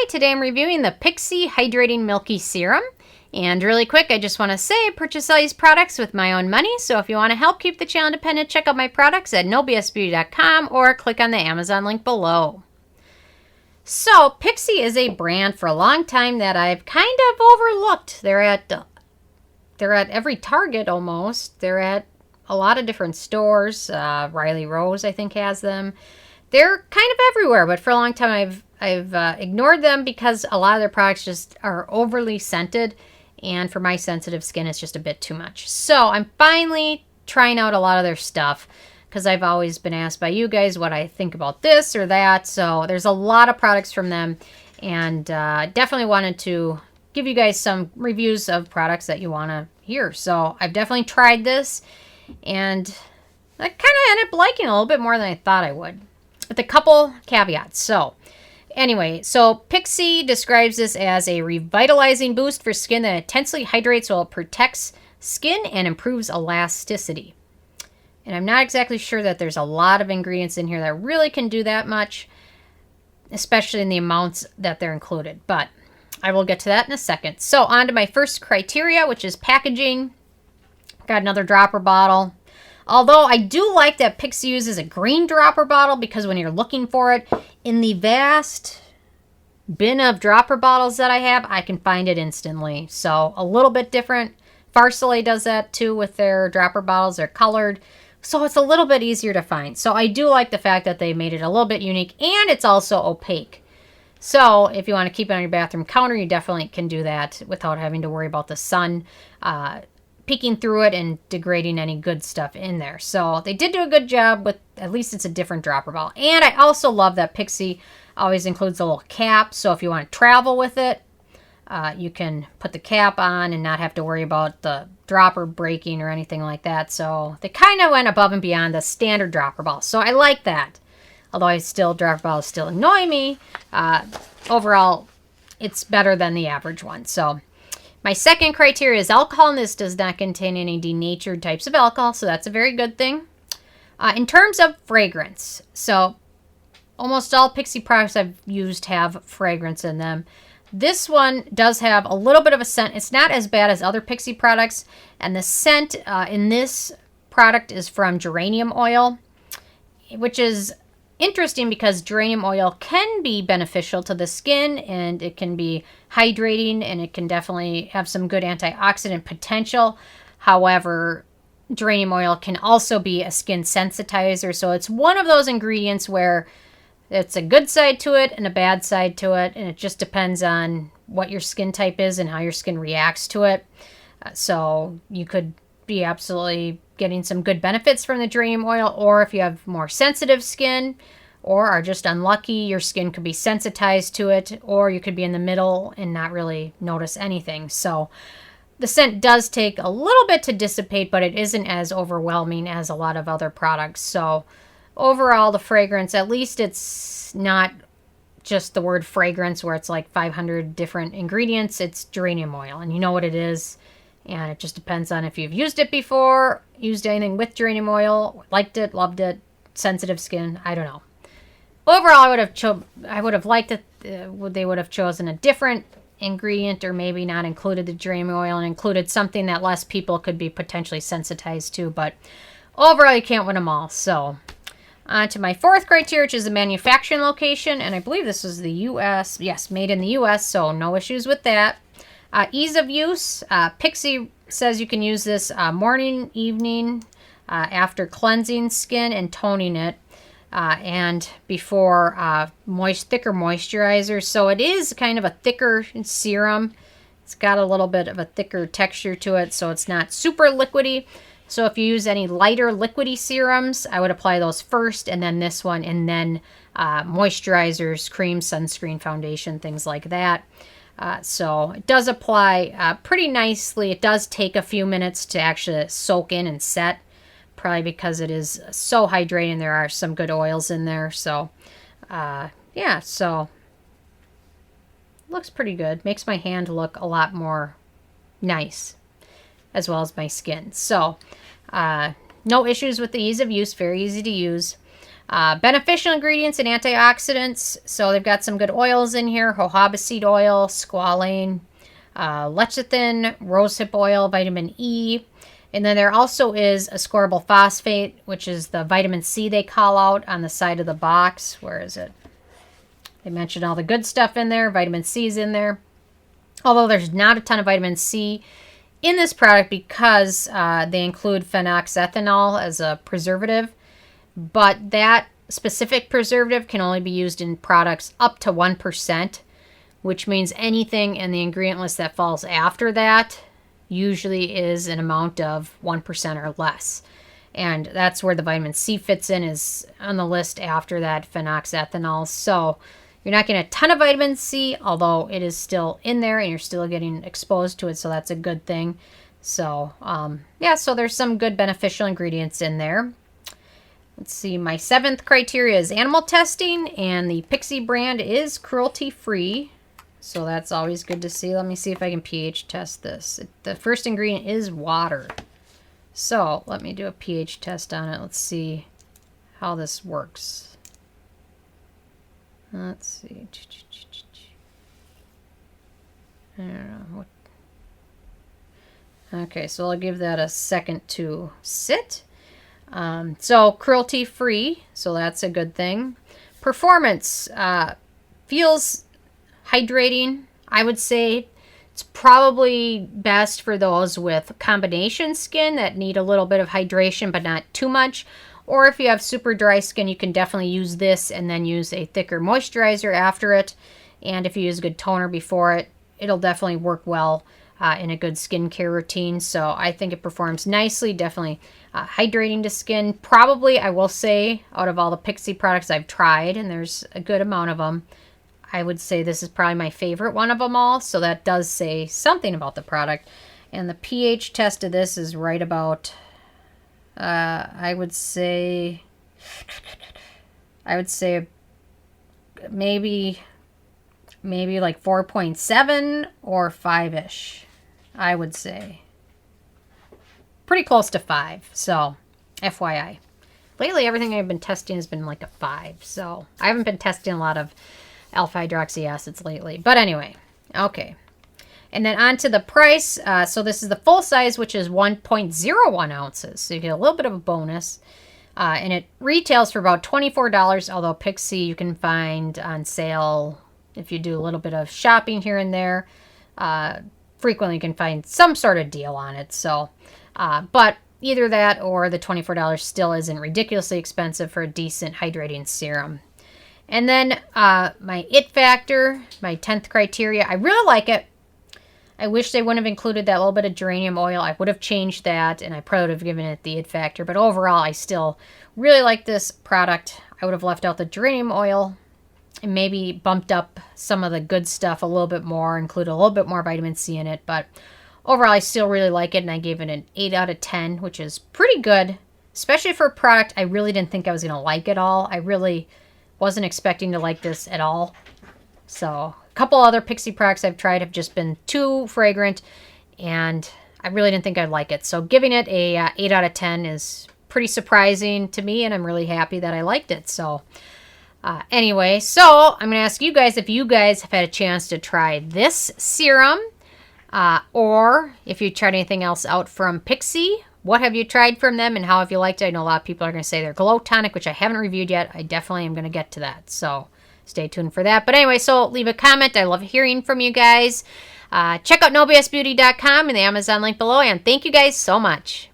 Hi, today I'm reviewing the Pixi Hydrating Milky Serum. And really quick, I just want to say I purchase all these products with my own money. So if you want to help keep the channel independent, check out my products at nobsbeauty.com or click on the Amazon link below. So Pixi is a brand for a long time that I've kind of overlooked. They're at every Target almost. They're at a lot of different stores. Riley Rose, I think, has them. They're kind of everywhere, but for a long time I've ignored them because a lot of their products just are overly scented, and for my sensitive skin, it's just a bit too much. So I'm finally trying out a lot of their stuff because I've always been asked by you guys what I think about this or that. So there's a lot of products from them, and definitely wanted to give you guys some reviews of products that you want to hear. So I've definitely tried this, and I kind of ended up liking it a little bit more than I thought I would, with a couple caveats. So anyway, so Pixi describes this as a revitalizing boost for skin that intensely hydrates while it protects skin and improves elasticity. And I'm not exactly sure that there's a lot of ingredients in here that really can do that much, especially in the amounts that they're included. But I will get to that in a second. So on to my first criteria, which is packaging. Got another dropper bottle. Although I do like that Pixi uses a green dropper bottle, because when you're looking for it in the vast bin of dropper bottles that I have, I can find it instantly. So a little bit different. Farsoleil does that too with their dropper bottles. They're colored, so it's a little bit easier to find. So I do like the fact that they made it a little bit unique, and it's also opaque. So if you want to keep it on your bathroom counter, you definitely can do that without having to worry about the sun peeking through it and degrading any good stuff in there. So they did do a good job with, at least it's a different dropper bottle. And I also love that Pixi always includes a little cap. So if you want to travel with it, you can put the cap on and not have to worry about the dropper breaking or anything like that. So they kind of went above and beyond the standard dropper bottle. So I like that. Although dropper bottles still annoy me, overall it's better than the average one. So my second criteria is alcohol, and this does not contain any denatured types of alcohol, so that's a very good thing. In terms of fragrance, so almost all Pixi products I've used have fragrance in them. This one does have a little bit of a scent. It's not as bad as other Pixi products, and the scent in this product is from Geranium Oil, which is interesting because geranium oil can be beneficial to the skin, and it can be hydrating, and it can definitely have some good antioxidant potential. However, geranium oil can also be a skin sensitizer, so it's one of those ingredients where it's a good side to it and a bad side to it, and it just depends on what your skin type is and how your skin reacts to it. So you could be absolutely getting some good benefits from the geranium oil, or if you have more sensitive skin or are just unlucky, your skin could be sensitized to it, or you could be in the middle and not really notice anything. So the scent does take a little bit to dissipate, but it isn't as overwhelming as a lot of other products. So overall, the fragrance, at least it's not just the word fragrance where it's like 500 different ingredients. It's geranium oil, and you know what it is. And it just depends on if you've used it before, used anything with geranium oil, liked it, loved it, sensitive skin, I don't know. Overall, I would have liked it. They would have chosen a different ingredient, or maybe not included the geranium oil and included something that less people could be potentially sensitized to. But overall, you can't win them all. So on to my fourth criteria, which is the manufacturing location. And I believe this was the U.S. Yes, made in the U.S., so no issues with that. Ease of use. Pixi says you can use this morning, evening, after cleansing skin and toning it, and before thicker moisturizer. So it is kind of a thicker serum. It's got a little bit of a thicker texture to it, so it's not super liquidy. So if you use any lighter liquidy serums, I would apply those first, and then this one, and then moisturizers, cream, sunscreen, foundation, things like that. So it does apply pretty nicely. It does take a few minutes to actually soak in and set, probably because it is so hydrating. There are some good oils in there. So, yeah, so looks pretty good. Makes my hand look a lot more nice, as well as my skin. So, no issues with the ease of use. Very easy to use. Beneficial ingredients and antioxidants. So they've got some good oils in here. Jojoba seed oil, squalane, lecithin, rosehip oil, vitamin E. And then there also is ascorbyl phosphate, which is the vitamin C they call out on the side of the box. Where is it? They mention all the good stuff in there. Vitamin C is in there. Although there's not a ton of vitamin C in this product because they include phenoxyethanol as a preservative. But that specific preservative can only be used in products up to 1%, which means anything in the ingredient list that falls after that usually is an amount of 1% or less. And that's where the vitamin C fits in, is on the list after that phenoxyethanol. So you're not getting a ton of vitamin C, although it is still in there and you're still getting exposed to it. So that's a good thing. So, yeah, so there's some good beneficial ingredients in there. Let's see, my 7th criteria is animal testing, and the Pixi brand is cruelty-free. So that's always good to see. Let me see if I can pH test this. The first ingredient is water. So let me do a pH test on it. Let's see how this works. Let's see. I don't know what. Okay, so I'll give that a second to sit. So cruelty-free, so that's a good thing. Performance feels hydrating. I would say it's probably best for those with combination skin that need a little bit of hydration but not too much. Or if you have super dry skin, you can definitely use this and then use a thicker moisturizer after it. And if you use a good toner before it, it'll definitely work well in a good skincare routine. So I think it performs nicely, definitely hydrating to skin. Probably, I will say, out of all the Pixi products I've tried, and there's a good amount of them, I would say this is probably my favorite one of them all. So that does say something about the product. And the pH test of this is right about, I would say maybe like 4.7 or 5-ish, I would say. Pretty close to 5, so FYI. Lately, everything I've been testing has been like a 5, so I haven't been testing a lot of alpha hydroxy acids lately. But anyway, okay. And then on to the price. So this is the full size, which is 1.01 ounces. So you get a little bit of a bonus. And it retails for about $24, although Pixi you can find on sale if you do a little bit of shopping here and there. Frequently you can find some sort of deal on it. So, but either that or the $24 still isn't ridiculously expensive for a decent hydrating serum. And then my it factor, my 10th criteria, I really like it. I wish they wouldn't have included that little bit of geranium oil. I would have changed that, and I probably would have given it the it factor. But overall, I still really like this product. I would have left out the geranium oil and maybe bumped up some of the good stuff a little bit more, include a little bit more vitamin C in it. But overall, I still really like it, and I gave it an 8 out of 10, which is pretty good, especially for a product I really didn't think I was going to like at all. I really wasn't expecting to like this at all. So a couple other Pixi products I've tried have just been too fragrant, and I really didn't think I'd like it. So giving it a 8 out of 10 is pretty surprising to me, and I'm really happy that I liked it. So anyway, so I'm going to ask you guys if you guys have had a chance to try this serum, or if you tried anything else out from Pixi. What have you tried from them and how have you liked it? I know a lot of people are going to say their Glow Tonic, which I haven't reviewed yet. I definitely am going to get to that. So stay tuned for that. But anyway, so leave a comment. I love hearing from you guys. Check out nobsbeauty.com and the Amazon link below. And thank you guys so much.